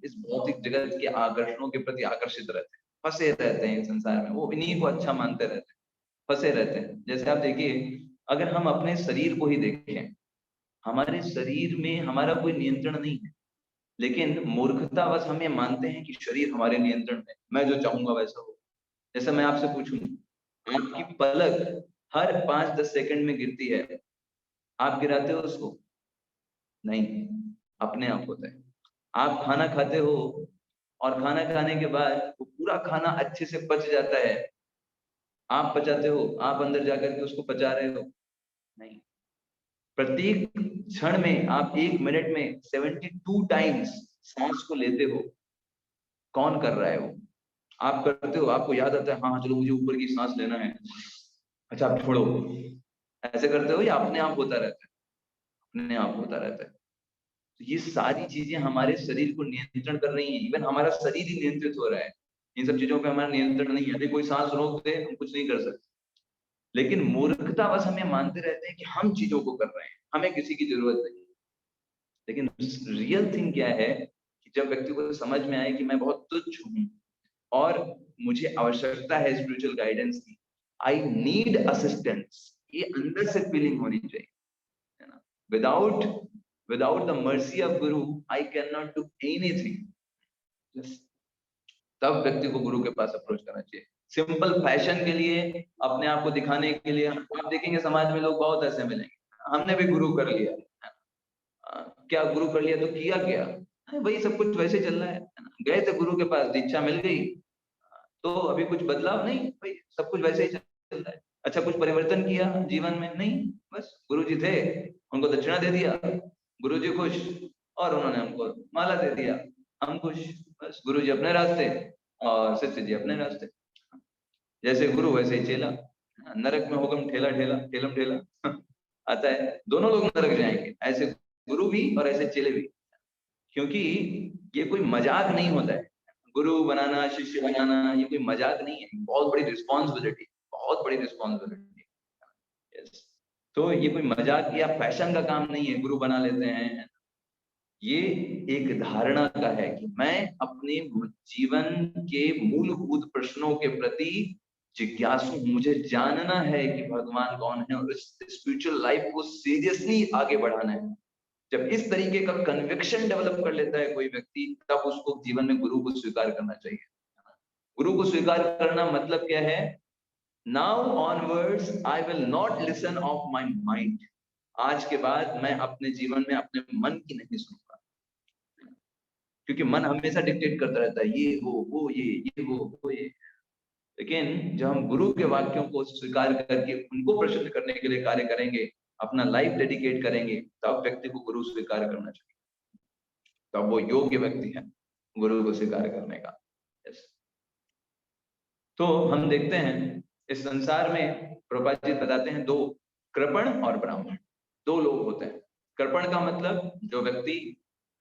इस भौतिक जगत के आकर्षणों के प्रति आकर्षित रहते हैं, फंसे रहते हैं इस संसार में, वो इन्हीं को अच्छा मानते रहते हैं, फंसे रहते हैं। जैसे आप देखिए, अगर हम अपने शरीर को ही देखें, हमारे शरीर में हमारा कोई नियंत्रण नहीं है, लेकिन मूर्खतावश हम ये मानते हैं कि शरीर हमारे नियंत्रण में, मैं जो चाहूंगा वैसा हो। जैसे मैं आपसे पूछूं, आपकी पलक हर 5-10 सेकंड में गिरती है। आप गिराते हो उसको? नहीं, अपने आप होता है। आप खाना खाते हो और खाना खाने के बाद वो पूरा खाना अच्छे से पच जाता है। आप पचाते हो, आप अंदर जाकर के उसको पचा रहे हो? नहीं। प्रत्येक क्षण में आप 1 मिनट में 72 टाइम्स सांस को लेते हो। कौन कर रहा है वो? आप करते हो, आपको याद आता है, हाँ चलो मुझे ऊपर की सांस लेना है, अच्छा आप छोड़ो। ऐसे करते हो या अपने आप होता रहता है? अपने आप होता रहता है। तो ये सारी चीजें हमारे शरीर को नियंत्रण कर रही हैं। इवन हमारा शरीर ही नियंत्रित हो रहा है। इन सब चीजों पे हमारा नियंत्रण नहीं है। यदि कोई सांस रोक दे, हम कुछ नहीं कर सकते। लेकिन मूर्खता बस हमें मानते रहते हैं कि हम चीजों को कर रहे हैं, हमें किसी की जरूरत नहीं। लेकिन रियल थिंग क्या है कि जब व्यक्ति को समझ में आए कि मैं बहुत तुच्छ हूँ और मुझे आवश्यकता है स्पिरिचुअल गाइडेंस की, आई नीड असिस्टेंस, ये अंदर से फीलिंग होनी चाहिए, है ना? Without without the mercy of guru I can not do anything. तब व्यक्ति को गुरु के पास अप्रोच करना चाहिए। सिंपल फैशन के लिए, अपने आप को दिखाने के लिए, आप देखेंगे समाज में लोग बहुत ऐसे मिलेंगे, हमने भी गुरु कर लिया, क्या गुरु कर लिया तो किया क्या? वही सब कुछ वैसे चल रहा है ना? गए थे गुरु के पास, दीक्षा मिल गई, तो अभी कुछ बदलाव नहीं, भाई सब कुछ वैसे ही चल रहा है। अच्छा कुछ परिवर्तन किया जीवन में? नहीं, बस गुरु जी थे, उनको दक्षिणा दे दिया, गुरु जी खुश, और उन्होंने हमको माला दे दिया, हम खुश। बस गुरु जी अपने रास्ते और शिष्य जी अपने रास्ते। जैसे गुरु वैसे ही चेला। नरक में होगम ठेला ठेला ठेलम ठेला आता है, दोनों लोग नरक जाएंगे, ऐसे गुरु भी और ऐसे चेले भी। क्योंकि ये कोई मजाक नहीं होता है। गुरु बनाना, शिष्य बनाना, ये कोई मजाक नहीं है, बहुत बड़ी रिस्पॉन्सिबिलिटी, बहुत बड़ी रिस्पॉन्सिबिलिटी। यस। तो ये कोई मजाक या फैशन का काम नहीं है, गुरु बना लेते हैं। ये एक धारणा का है कि मैं अपने जीवन के मूलभूत प्रश्नों के प्रति जिज्ञासु हूं, मुझे जानना है कि भगवान कौन है और इस स्पिरिचुअल लाइफ को सीरियसली आगे बढ़ाना है। जब इस तरीके का कन्विक्शन डेवलप कर लेता है कोई व्यक्ति, तब उसको जीवन में गुरु को स्वीकार करना चाहिए। गुरु को स्वीकार करना मतलब क्या है? Now onwards I will not listen of my mind. आज के बाद मैं अपने जीवन में अपने मन की नहीं सुनूंगा, क्योंकि मन हमेशा डिक्टेट करता रहता है, ये वो ये वो ये। लेकिन जब हम गुरु के वाक्यों को स्वीकार करके उनको प्रसिद्ध करने के लिए कार्य करेंगे, अपना लाइफ डेडिकेट करेंगे, तब व्यक्ति को गुरु स्वीकार करना चाहिए। तब वो योग्य व्यक्ति है गुरु को स्वीकार करने का। yes. तो हम देखते हैं इस संसार में, प्रभुपाद जी बताते हैं, दो, कृपण और ब्राह्मण, दो लोग होते हैं। कृपण का मतलब जो व्यक्ति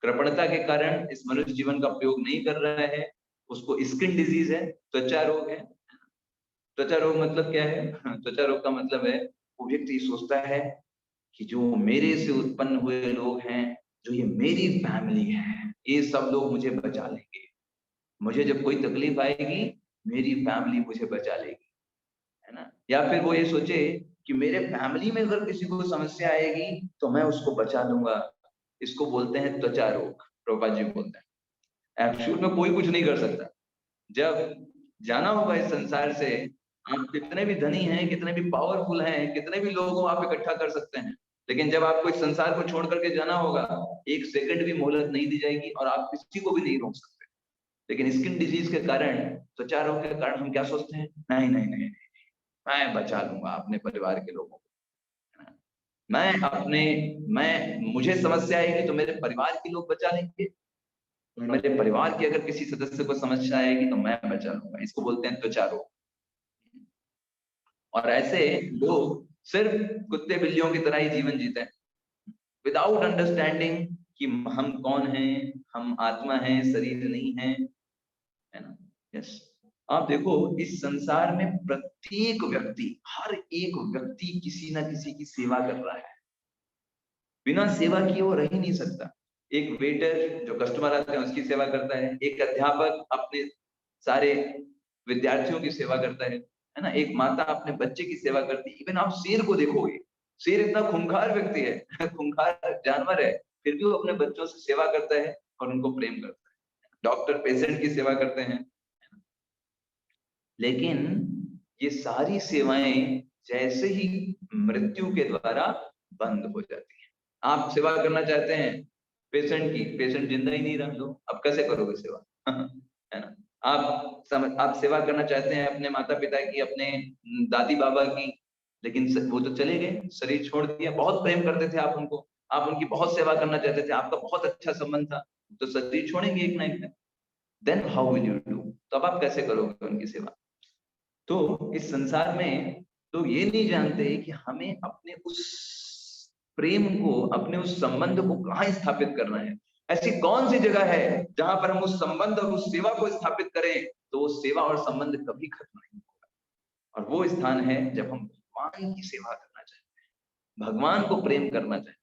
कृपणता के कारण इस मनुष्य जीवन का उपयोग नहीं कर रहा है, उसको स्किन डिजीज है, त्वचा रोग है। त्वचा रोग मतलब क्या है? त्वचा रोग का मतलब है वो व्यक्ति सोचता है कि जो मेरे से उत्पन्न हुए लोग हैं, जो ये मेरी फैमिली है, ये सब लोग मुझे बचा लेंगे, मुझे जब कोई तकलीफ आएगी मेरी फैमिली मुझे बचा लेगी, है ना? या फिर वो ये सोचे कि मेरे फैमिली में अगर किसी को समस्या आएगी तो मैं उसको बचा लूंगा। इसको बोलते हैं त्वचा रोग, प्रभुपाद जी बोलते हैं। एक्चुअल में कोई कुछ नहीं कर सकता। जब जाना होगा इस संसार से, आप कितने भी धनी हैं, कितने भी पावरफुल हैं, कितने भी लोगों को आप इकट्ठा कर सकते हैं, लेकिन जब आपको इस संसार को छोड़ करके जाना होगा, एक सेकंड भी मोहलत नहीं दी जाएगी और आप किसी को भी नहीं रोक सकते। लेकिन स्किन डिजीज के कारण, त्वचा रोग के कारण हम क्या सोचते हैं? नहीं नहीं नहीं, मैं बचा लूंगा अपने परिवार के लोगों को, है ना? मुझे समस्या आएगी तो मेरे परिवार के लोग बचा लेंगे, मेरे परिवार के अगर किसी सदस्य को समस्या आएगी तो मैं बचा लूंगा। इसको बोलते हैं त्वचा रोग। और ऐसे लोग सिर्फ कुत्ते बिल्लियों की तरह ही जीवन जीते हैं, विदाउट अंडरस्टैंडिंग कि हम कौन हैं, हम आत्मा हैं, शरीर नहीं है, है ना? यस। आप देखो इस संसार में प्रत्येक व्यक्ति, हर एक व्यक्ति किसी ना किसी की सेवा कर रहा है। बिना सेवा किए वो रह ही नहीं सकता। एक वेटर जो कस्टमर आते हैं उसकी सेवा करता है, एक अध्यापक अपने सारे विद्यार्थियों की सेवा करता है ना? एक माता अपने बच्चे की सेवा करती है। इवन आप शेर को देखोगे, शेर इतना खूंखार व्यक्ति है खूंखार जानवर है, फिर भी वो अपने बच्चों से सेवा करता है और उनको प्रेम करता है। डॉक्टर पेशेंट की सेवा करते हैं। लेकिन ये सारी सेवाएं जैसे ही मृत्यु के द्वारा बंद हो जाती है। आप सेवा करना चाहते हैं पेशेंट की, पेशेंट जिंदा ही नहीं रहा, लो अब कैसे करोगे सेवा है ना। आप सेवा करना चाहते हैं अपने माता पिता की, अपने दादी बाबा की, लेकिन वो तो चले गए, शरीर छोड़ दिया। बहुत प्रेम करते थे आप उनको, आप उनकी बहुत सेवा करना चाहते थे, आपका बहुत अच्छा संबंध था, तो शरीर छोड़ेंगे एक ना एक दिन। Then how will you do, तो अब आप कैसे करोगे उनकी सेवा। तो इस संसार में तो ये नहीं जानते कि हमें अपने उस प्रेम को, अपने उस संबंध को कहाँ स्थापित करना है। ऐसी कौन सी जगह है जहां पर हम उस संबंध और उस सेवा को स्थापित करें तो वो सेवा और संबंध कभी खत्म नहीं होगा। और वो स्थान है जब हम भगवान की सेवा करना चाहते हैं, भगवान को प्रेम करना चाहते हैं।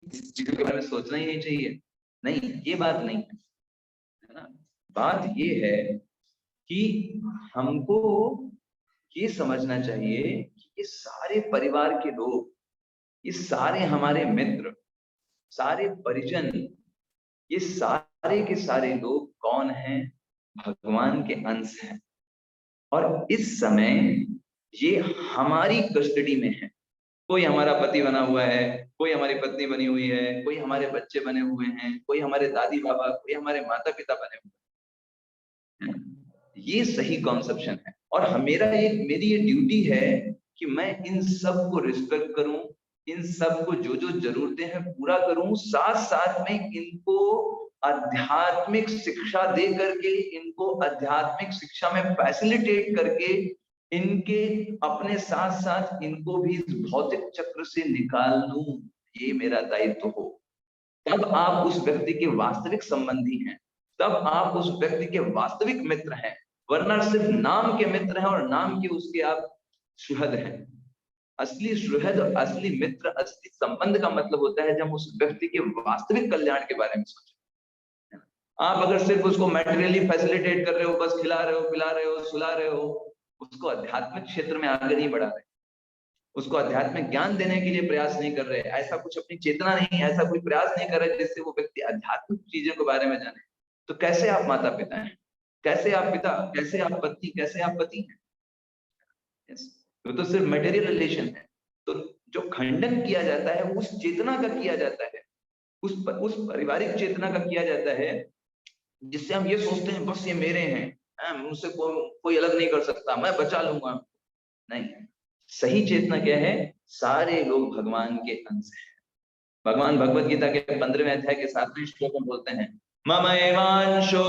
इस चीजों के बारे में सोचना ही नहीं चाहिए, नहीं ये बात नहीं है ना। बात ये है कि हमको ये समझना चाहिए कि ये सारे परिवार के लोग, ये सारे हमारे मित्र, सारे परिजन, ये सारे के सारे लोग कौन हैं, भगवान के अंश हैं। और इस समय ये हमारी कस्टडी में है। कोई हमारा पति बना हुआ है, कोई हमारी पत्नी बनी हुई है, कोई हमारे बच्चे बने हुए हैं, कोई हमारे दादी बाबा, कोई हमारे माता पिता बने हुए हैं। ये सही कॉन्सेप्शन है। और मेरी ये ड्यूटी है कि मैं इन सब को रिस्पेक्ट करूं, इन सब को जो जो जरूरतें हैं पूरा करूं, साथ साथ में इनको आध्यात्मिक शिक्षा दे करके, इनको आध्यात्मिक शिक्षा में फैसिलिटेट करके, इनके अपने साथ साथ इनको भी इस भौतिक चक्र से निकाल लूं, ये मेरा दायित्व हो। तब आप उस व्यक्ति के वास्तविक संबंधी हैं, तब आप उस व्यक्ति के वास्तविक मित्र हैं। वरना सिर्फ नाम के मित्र हैं और नाम के उसके आप सुहृद हैं। असली सुहृद और असली मित्र, असली संबंध का मतलब होता है जब उस व्यक्ति के वास्तविक कल्याण के बारे में सोचें। आप अगर सिर्फ उसको मैटेरियली फैसिलिटेट कर रहे हो, बस खिला रहे हो, पिला रहे हो, सुला रहे हो, उसको आध्यात्मिक क्षेत्र में आगे नहीं बढ़ा रहे, उसको आध्यात्मिक ज्ञान देने के लिए प्रयास नहीं कर रहे, ऐसा कुछ अपनी चेतना नहीं, ऐसा कोई प्रयास नहीं कर रहे जिससे वो व्यक्ति आध्यात्मिक चीजों के बारे में जाने, तो कैसे आप माता पिता हैं, कैसे आप पिता, कैसे आप पत्नी, कैसे आप पति हैं। वो तो सिर्फ मटेरियल रिलेशन है। तो जो खंडन किया जाता है उस चेतना का किया जाता है, उस पारिवारिक चेतना का किया जाता है जिससे हम ये सोचते हैं बस ये मेरे हैं, मुझसे कोई अलग नहीं कर सकता, मैं बचा लूंगा। नहीं, सही चेतना क्या है, सारे लोग भगवान के अंश हैं। भगवान भगवत गीता के 15वें अध्याय के 7वें श्लोक में बोलते हैं, ममैवांशो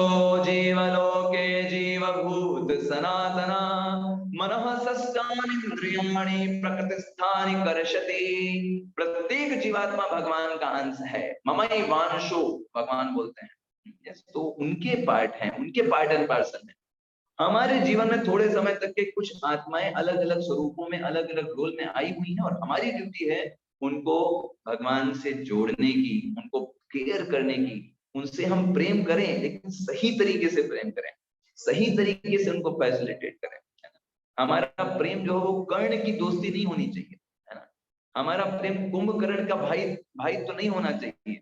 जीवलोके जीवभूत सनातना मनः षष्ठानींद्रियाणि प्रकृतिस्थानि कर्षति। प्रत्येक जीवात्मा भगवान का अंश है। ममैवांशो भगवान बोलते हैं, तो उनके पार्ट हैं, उनके पार्ट एंड पार्सल है। हमारे जीवन में थोड़े समय तक के कुछ आत्माएं अलग अलग स्वरूपों में, अलग अलग रोल में आई हुई हैं और हमारी ड्यूटी है उनको भगवान से जोड़ने की, उनको केयर करने की, उनसे हम प्रेम करें, लेकिन सही तरीके से प्रेम करें, सही तरीके से उनको फैसिलिटेट करें। हमारा प्रेम जो है वो कर्ण की दोस्ती नहीं होनी चाहिए, है ना। हमारा प्रेम कुंभकर्ण का भाई भाई तो नहीं होना चाहिए,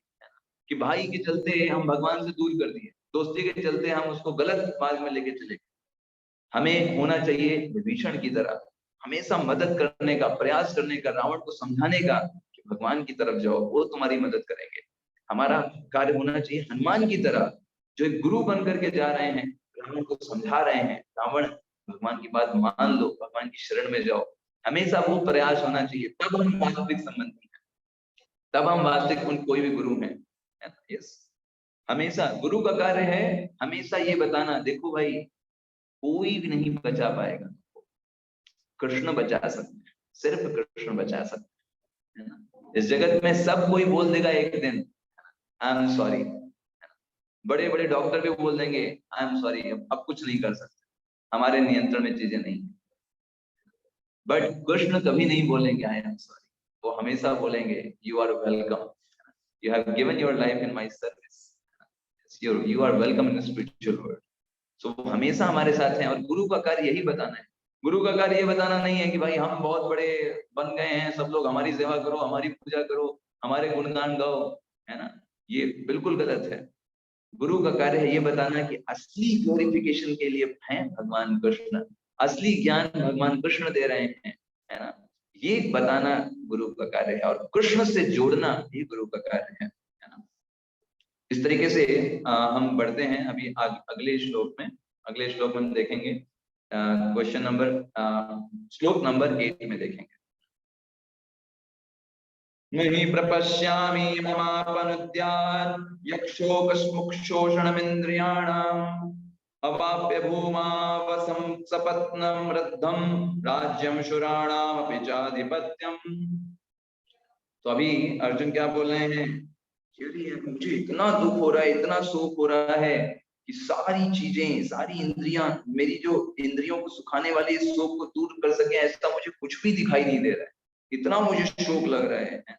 कि भाई के चलते हम भगवान से दूर कर दिए, दोस्ती के चलते हम उसको गलत मार्ग में लेके चले। हमें होना चाहिए विभीषण की तरह, हमेशा मदद करने का प्रयास करने का, रावण को समझाने का कि भगवान की तरफ जाओ, वो तुम्हारी मदद करेंगे। हमारा कार्य होना चाहिए हनुमान की तरह, जो एक गुरु बन करके जा रहे हैं, रावण को समझा रहे हैं, रावण भगवान की बात मान लो, भगवान की शरण में जाओ। हमेशा वो प्रयास होना चाहिए, तब हम वास्तविक संबंधी हैं, तब हम वास्तविक उन कोई भी गुरु हैं। यस, हमेशा गुरु का कार्य है हमेशा ये बताना, देखो भाई कोई भी नहीं बचा पाएगा, कृष्ण बचा सकते हैं, सिर्फ कृष्ण बचा सकते हैं, है ना। इस जगत में सब कोई बोल देगा एक दिन आई एम सॉरी, बड़े बड़े डॉक्टर भी बोल देंगे आई एम सॉरी, अब कुछ नहीं कर सकते, हमारे नियंत्रण में चीजें नहीं। बट कृष्ण कभी नहीं बोलेंगे आई एम सॉरी, वो हमेशा बोलेंगे you are welcome, you have given your life in my service, you are welcome in spiritual world. So वो हमेशा हमारे साथ हैं। और गुरु का कार्य यही बताना है। गुरु का कार्य ये बताना नहीं है कि भाई हम बहुत बड़े बन गए हैं, सब लोग हमारी सेवा करो, हमारी पूजा करो, हमारे गुणगान गाओ, है ना, ये बिल्कुल गलत है। गुरु का कार्य है ये बताना कि असली ग्लोरिफिकेशन के लिए हैं भगवान कृष्ण, असली ज्ञान भगवान कृष्ण दे रहे हैं, है ना, ये बताना गुरु का कार्य है। और कृष्ण से जोड़ना ये गुरु का कार्य है ना। इस तरीके से हम बढ़ते हैं अभी अगले श्लोक में। अगले श्लोक में हम देखेंगे क्वेश्चन नंबर श्लोक नंबर 8 में देखेंगे। नहि प्रपश्यामि ममापनुद्यात् यक्षोकस्मुक्षोषणमिन्द्रियाणाम् अवाप्य भूमावसं सपत्नं रद्धं राज्यं शुराणामपि चाधिपत्यम्। तो अभी अर्जुन क्या बोल रहे हैं, मुझे इतना दुख हो रहा है, इतना शोक हो रहा है कि सारी चीजें, सारी इंद्रियां, मेरी जो इंद्रियों को सुखाने वाली इस शोक को दूर कर सके, ऐसा मुझे कुछ भी दिखाई नहीं दे रहा है, इतना मुझे शोक लग रहा है ना।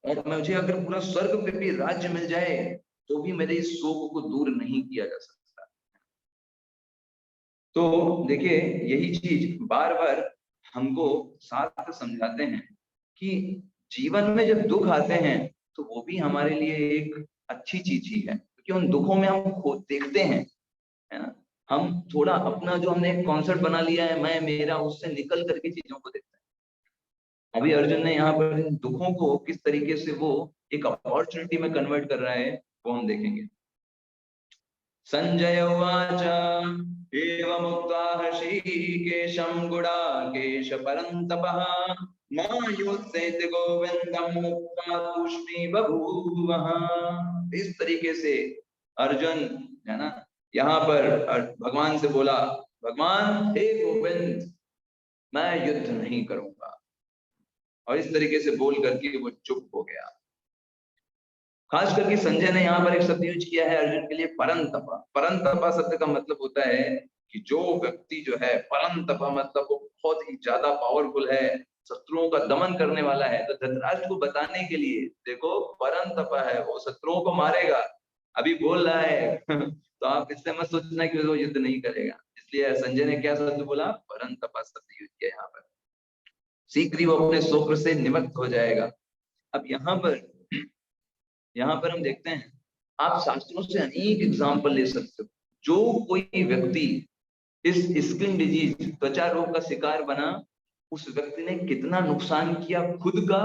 और मुझे अगर पूरा स्वर्ग पे भी राज्य मिल जाए तो भी मेरे इस शोक को दूर नहीं किया जा सकता। तो देखिए यही चीज बार बार हमको साथ समझाते हैं कि जीवन में जब दुख आते हैं तो वो भी हमारे लिए एक अच्छी चीज ही है, क्योंकि उन दुखों में हम खुद देखते हैं, है ना, हम थोड़ा अपना जो हमने एक कॉन्सेप्ट बना लिया है मैं मेरा, उससे निकल करके चीजों को देखते हैं। अभी अर्जुन ने यहाँ पर इन दुखों को किस तरीके से वो एक अपॉर्चुनिटी में कन्वर्ट कर रहा है वो हम देखेंगे। संजय उवाच एवमुक्त्वा हृषीकेशं गुडाकेश परन्तपः मायुत्सेति गोविन्दं मुक्त्वा तूष्णीं बभूवः। इस तरीके से अर्जुन, है ना, यहाँ पर भगवान से बोला, भगवान हे गोविंद मैं युद्ध नहीं करूंगा, और इस तरीके से बोल करके वो चुप हो गया। खास करके संजय ने यहाँ पर एक शब्द यूज किया है अर्जुन के लिए, परंतपा। परंतपा शब्द का मतलब होता है कि जो व्यक्ति जो है परंतपा मतलब वो बहुत ही ज्यादा पावरफुल है, शत्रुओं का दमन करने वाला है। तो धृतराष्ट्र को बताने के लिए देखो परंतपा है, वो शत्रुओं को मारेगा, अभी बोल रहा है तो आप इससे मत सोचना कि वो युद्ध नहीं करेगा। इसलिए संजय ने क्या शब्द बोला, परंतपा शब्द यूज किया यहाँ पर। शीघ्र ही वो अपने शोक से निवृत्त हो जाएगा। अब यहाँ पर हम देखते हैं, आप शास्त्रों से अनेक एग्जाम्पल ले सकते हो। जो कोई व्यक्ति इस स्किन डिजीज, त्वचा रोग का शिकार बना, उस व्यक्ति ने कितना नुकसान किया खुद का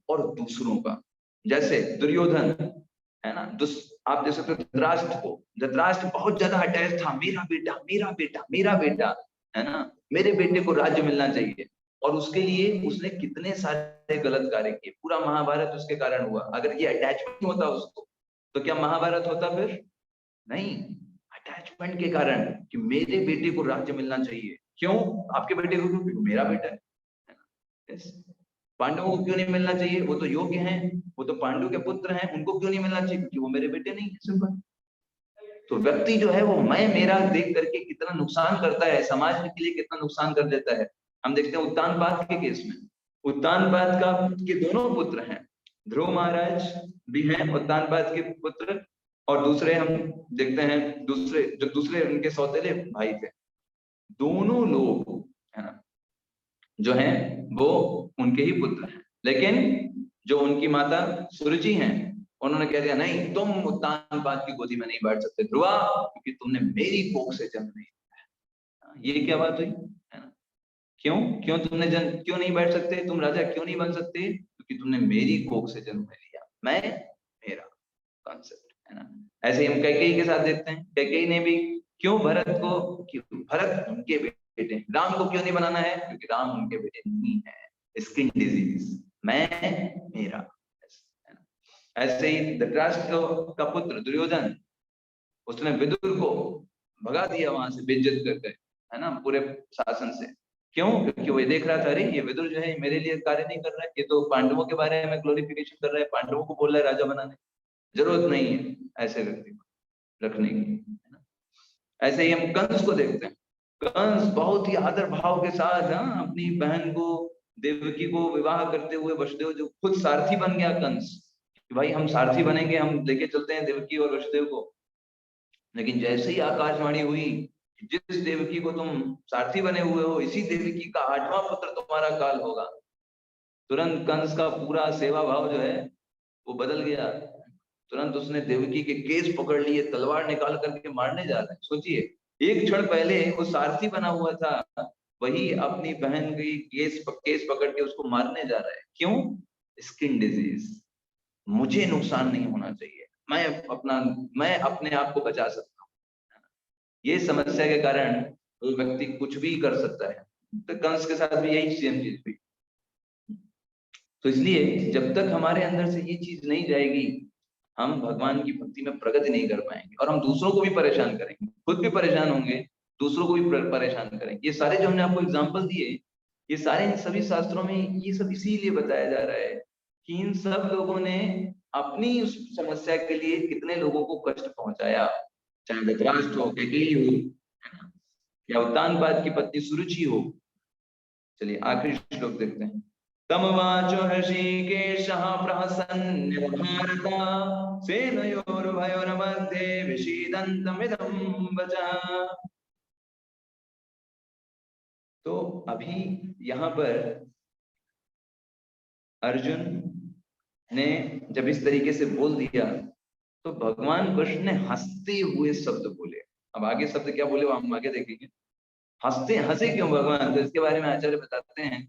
और दूसरों का। जैसे दुर्योधन, है ना, आप देख सकते हो धृतराष्ट्र को, धृतराष्ट्र बहुत ज्यादा अटैच था, मेरा बेटा मेरा बेटा मेरा बेटा, है ना, मेरे बेटे को राज्य मिलना चाहिए। और उसके लिए उसने कितने सारे गलत कार्य किए, पूरा महाभारत उसके कारण हुआ। अगर ये अटैचमेंट होता उसको तो क्या महाभारत होता फिर? नहीं, अटैचमेंट के कारण कि मेरे बेटे को राज्य मिलना चाहिए। क्यों? आपके बेटे को क्यों? मेरा बेटा है ना। पांडवों को क्यों नहीं मिलना चाहिए? वो तो योग्य हैं, वो तो पांडु के पुत्र हैं, उनको क्यों नहीं मिलना चाहिए? क्योंकि वो मेरे बेटे नहीं है, सिंपल। तो व्यक्ति जो है वो मैं मेरा देख करके कितना नुकसान करता है, समाज के लिए कितना नुकसान कर देता है। हम देखते हैं उत्तानपाद के केस में, उत्तानपाद का के दोनों पुत्र हैं, ध्रुव महाराज भी हैं उत्तानपाद के पुत्र, और दूसरे हम देखते हैं दूसरे उनके सौतेले भाई थे। दोनों लोग, है ना, जो हैं वो उनके ही पुत्र हैं। लेकिन जो उनकी माता सुरुचि हैं, उन्होंने कह दिया नहीं, तुम उत्तानपाद की गोदी में नहीं बैठ सकते ध्रुवा, क्योंकि तुमने मेरी कोख से जन्म नहीं लिया। ये क्या बात हुई, है ना? क्यों क्यों तुमने क्यों नहीं बैठ सकते, तुम राजा क्यों नहीं बन सकते? क्योंकि तुमने मेरी कोख से जन्म लिया, मैं मेरा कॉन्सेप्ट, है ना। ऐसे हम कैकेयी के साथ देखते हैं, कैकेयी ने भी क्यों भरत को, क्यों भरत उनके बेटे, राम को क्यों नहीं बनाना है? क्योंकि राम उनके बेटे नहीं है, स्किन डिजीज, मैं मेरा, है ना। ऐसे ही धृतराष्ट्र का पुत्र दुर्योधन, उसने विदुर को भगा दिया वहां से बेइज्जत करके, है ना, पूरे शासन से। क्यों? क्योंकि वो ये देख रहा था, अरे ये विदुर जो है मेरे लिए कार्य नहीं कर रहा है, ये तो पांडवों के बारे में ग्लोरिफिकेशन कर रहा है, पांडवों को बोल रहा है राजा बनाने, जरूरत नहीं है ऐसे व्यक्ति को रखने की। ऐसे ही हम कंस को देखते हैं। कंस बहुत ही आदर भाव के साथ अपनी बहन को देवकी को विवाह करते हुए वसुदेव, जो खुद सारथी बन गया कंस कि भाई हम सारथी बनेंगे, हम लेके चलते हैं देवकी और वसुदेव को। लेकिन जैसे ही आकाशवाणी हुई, जिस देवकी को तुम सारथी बने हुए हो, इसी देवकी का 8वां पुत्र तुम्हारा काल होगा, तुरंत कंस का पूरा सेवा भाव जो है वो बदल गया। तुरंत उसने देवकी के केस पकड़ लिए, तलवार निकाल करके मारने जा रहा है। सोचिए, एक क्षण पहले वो सारथी बना हुआ था, वही अपनी बहन की केस पकड़ के उसको मारने जा रहा है। क्यों? स्किन डिजीज, मुझे नुकसान नहीं होना चाहिए, मैं अपने आप को बचा सकता हूँ। ये समस्या के कारण वो व्यक्ति कुछ भी कर सकता है। तो कंस के साथ भी यही सेम चीज हुई। तो इसलिए जब तक हमारे अंदर से ये चीज नहीं जाएगी, हम भगवान की भक्ति में प्रगति नहीं कर पाएंगे, और हम दूसरों को भी परेशान करेंगे, खुद भी परेशान होंगे, दूसरों को भी परेशान करेंगे। ये सारे जो हमने आपको एग्जाम्पल दिए, ये सारे इन सभी शास्त्रों में ये सब इसीलिए बताया जा रहा है कि इन सब लोगों ने अपनी उस समस्या के लिए कितने लोगों को कष्ट पहुंचाया, चाहे धृतराष्ट्र हो, कैकेयी हो, या उत्तानपाद की पत्नी सुरुचि हो। चलिए आखिरी श्लोक देखते हैं। तमवाचो हृषीकेशः प्रहसन्निव भारता सेनयोरुभयोर्मध्ये विषीदन्तमिदं वचः। तो अभी यहाँ पर अर्जुन ने जब इस तरीके से बोल दिया, तो भगवान कृष्ण ने हंसते हुए शब्द बोले। अब आगे शब्द क्या बोले वो हम आगे देखेंगे। हंसे क्यों भगवान? तो इसके बारे में आचार्य बताते हैं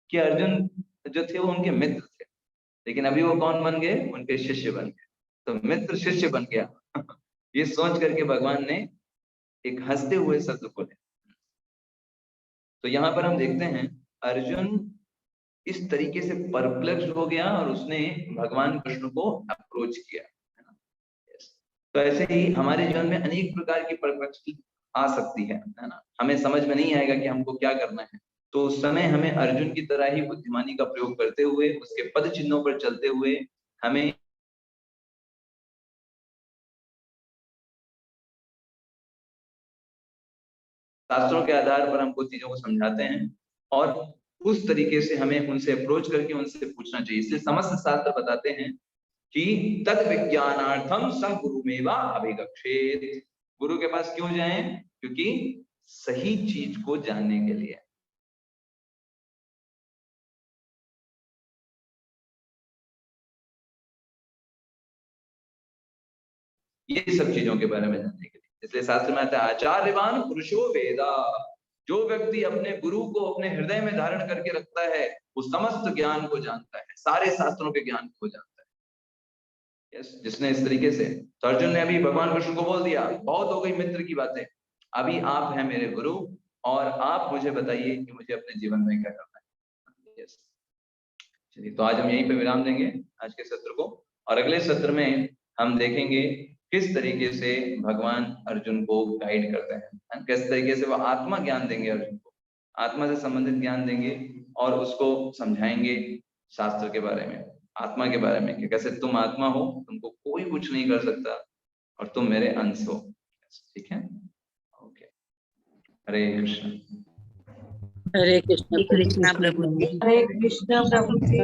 कि अर्जुन जो थे वो उनके मित्र थे, लेकिन अभी वो कौन बन गए? उनके शिष्य बन गए। तो मित्र शिष्य बन गया ये सोच करके भगवान ने एक हंसते हुए शब्द बोले। तो यहाँ पर हम देखते हैं अर्जुन इस तरीके से परप्लेक्स हो गया और उसने भगवान कृष्ण को अप्रोच किया। तो ऐसे ही हमारे जीवन में अनेक प्रकार की परप्लेक्सिटी आ सकती है ना। हमें समझ में नहीं आएगा कि हमको क्या करना है, तो उस समय हमें अर्जुन की तरह ही बुद्धिमानी का प्रयोग करते हुए, उसके पद चिन्हों पर चलते हुए, हमें शास्त्रों के आधार पर हमको चीजों को समझाते हैं, और उस तरीके से हमें उनसे अप्रोच करके उनसे पूछना चाहिए। इसलिए समस्त शास्त्र बताते हैं कि तत् विज्ञानार्थम स गुरुमेवा अभिगच्छेत्। गुरु के पास क्यों जाएं? क्योंकि सही चीज को जानने के लिए। ये सब चीजों के बारे में जानने के लिए, इसलिए शास्त्र में आता है आचार्यवान पुरुषो वेदा। जो व्यक्ति अपने गुरु को अपने हृदय में धारण करके रखता है, वो समस्त ज्ञान को जानता है, सारे शास्त्रों के ज्ञान को जानता है। यस, जिसने इस तरीके से, तो अर्जुन ने अभी भगवान कृष्ण को बोल दिया, बहुत हो गई मित्र की बातें, अभी आप हैं मेरे गुरु, और आप मुझे बताइए कि मुझे अपने जीवन में क्या करना है। यस, चलिए, तो आज हम यहीं पे विराम देंगे आज के सत्र को, और अगले सत्र में हम देखेंगे किस तरीके से भगवान अर्जुन को गाइड करते हैं, किस तरीके से वो आत्मा ज्ञान देंगे, अर्जुन को आत्मा से संबंधित ज्ञान देंगे, और उसको समझाएंगे शास्त्र के बारे में, आत्मा के बारे में, कि कैसे तुम आत्मा हो, तुमको कोई कुछ नहीं कर सकता, और तुम मेरे अंश हो। ठीक है, ओके। हरे कृष्ण। हरे कृष्ण प्रभु जी। हरे कृष्ण प्रभु जी।